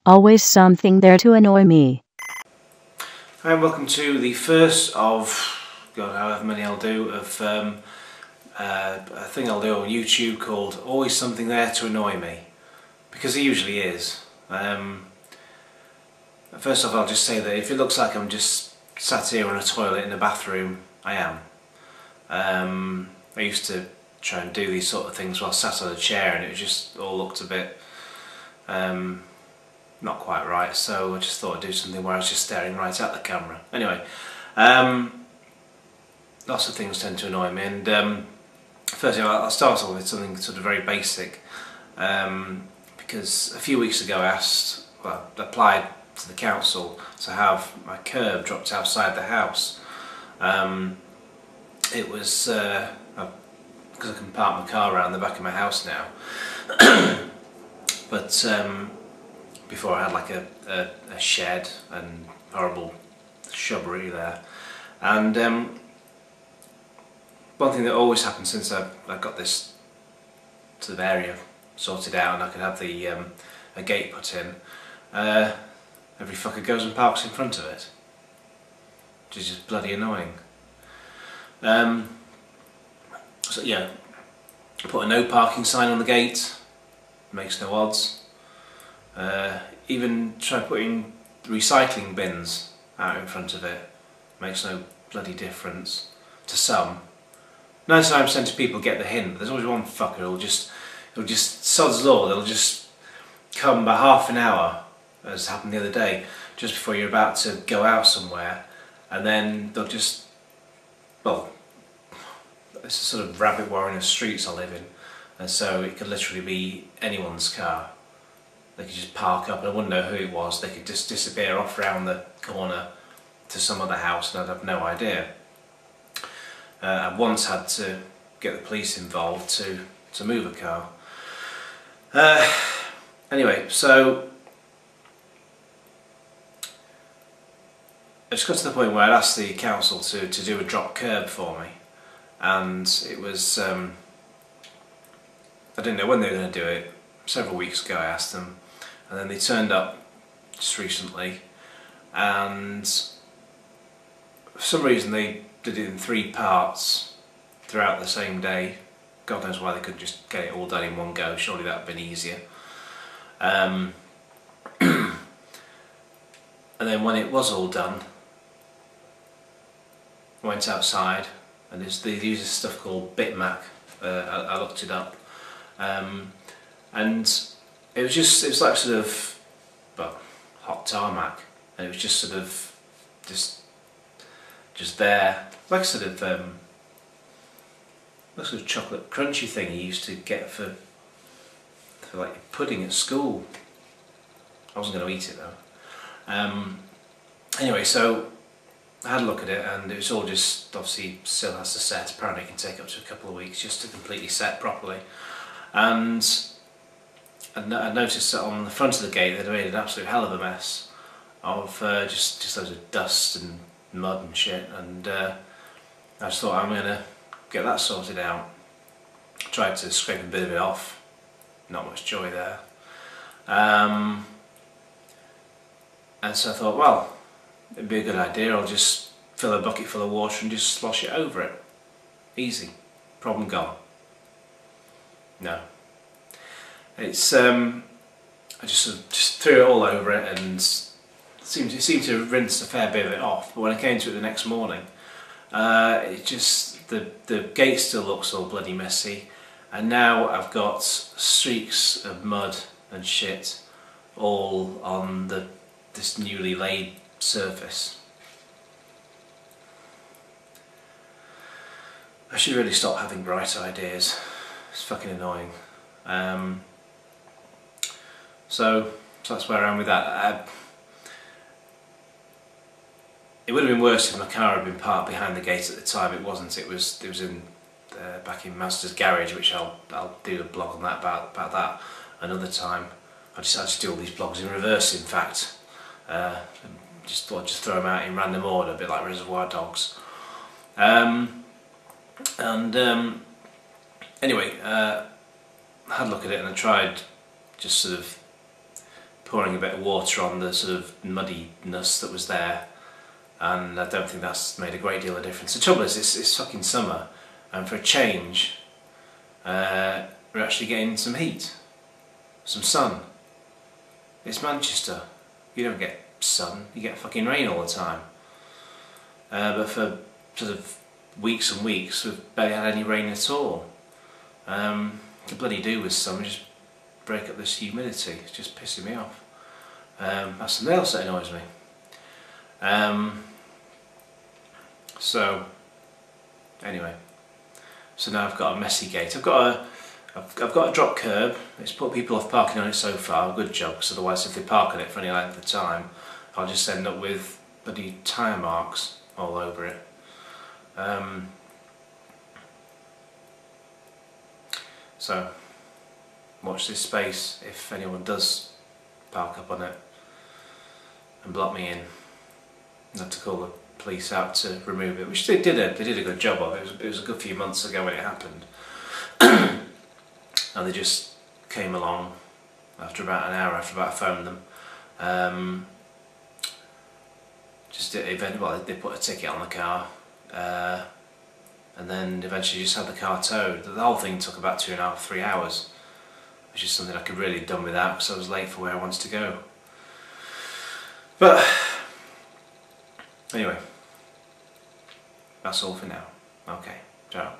Always something there to annoy me. Hi and welcome to the first of, God, however many I'll do, of a thing I'll do on YouTube called Always Something There to Annoy Me. Because it usually is. First off, I'll just say that if it looks like I'm just sat here on a toilet in a bathroom, I am. I used to try and do these sort of things while sat on a chair and it just all looked a bit not quite right, so I just thought I'd do something where I was just staring right at the camera. Anyway, lots of things tend to annoy me, and firstly I'll start off with something sort of very basic, because a few weeks ago I applied to the council to have my curb dropped outside the house. It was because I can park my car around the back of my house now, but before I had like a shed and horrible shrubbery there. And one thing that always happens since I got this sort of area sorted out and I could have the a gate put in, every fucker goes and parks in front of it, which is just bloody annoying. So yeah, put a no parking sign on the gate, makes no odds. Even try putting recycling bins out in front of it, makes no bloody difference to some. 99% of people get the hint, but there's always one fucker who'll just sod's law, they'll just come by half an hour, as happened the other day, just before you're about to go out somewhere, and then they'll just, well, it's a sort of rabbit warren of streets I live in, and so it could literally be anyone's car. They could just park up and I wouldn't know who it was. They could just disappear off round the corner to some other house and I'd have no idea. I once had to get the police involved to move a car. Anyway, so I just got to the point where I'd asked the council to do a drop curb for me, and it was I didn't know when they were going to do it. Several weeks ago I asked them, and then they turned up just recently, and for some reason they did it in 3 parts throughout the same day. God knows why they couldn't just get it all done in one go, surely that would have been easier. And then when it was all done, I went outside, and they use this stuff called bitmap. I looked it up, and it was like sort of, well, hot tarmac, and it was just sort of just there, like sort of chocolate crunchy thing you used to get for like pudding at school. I wasn't going to eat it though. Anyway, so I had a look at it, and it was all just, obviously still has to set. Apparently it can take up to a couple of weeks just to completely set properly. And I noticed that on the front of the gate they'd made an absolute hell of a mess of just loads of dust and mud and shit, and I just thought I'm going to get that sorted out. Tried to scrape a bit of it off, not much joy there. And so I thought, well, it'd be a good idea, I'll just fill a bucket full of water and just slosh it over it. Easy. Problem gone. No. It's I just sort of threw it all over it, and it seemed to rinse a fair bit of it off, but when I came to it the next morning, it just, the gate still looks all bloody messy, and now I've got streaks of mud and shit all on this newly laid surface. I should really stop having bright ideas. It's fucking annoying. So that's where I am with that. It would have been worse if my car had been parked behind the gate at the time. It wasn't. It was in back in Master's garage, which I'll do a blog on that about that another time. I just do all these blogs in reverse, in fact. Just thought I'd just throw them out in random order, a bit like Reservoir Dogs. Anyway, I had a look at it and I tried just sort of pouring a bit of water on the sort of muddiness that was there, and I don't think that's made a great deal of difference. The trouble is, it's fucking summer, and for a change, we're actually getting some heat, some sun. It's Manchester. You don't get sun, you get fucking rain all the time. But for sort of weeks and weeks, we've barely had any rain at all. The bloody do with summer, just break up this humidity. It's just pissing me off. That's something else that annoys me. So anyway, so now I've got a messy gate. I've got a drop curb. It's put people off parking on it so far. Good job, because otherwise, if they park on it for any length of time, I'll just end up with bloody tyre marks all over it. So watch this space if anyone does park up on it and block me in. I have to call the police out to remove it, which they did a good job of. It was a good few months ago when it happened. And they just came along after about an hour after I phoned them. They put a ticket on the car, and then eventually just had the car towed. The whole thing took about 2.5 to 3 hours, which is something I could really have done without because I was late for where I wanted to go. But anyway, that's all for now. Okay, ciao.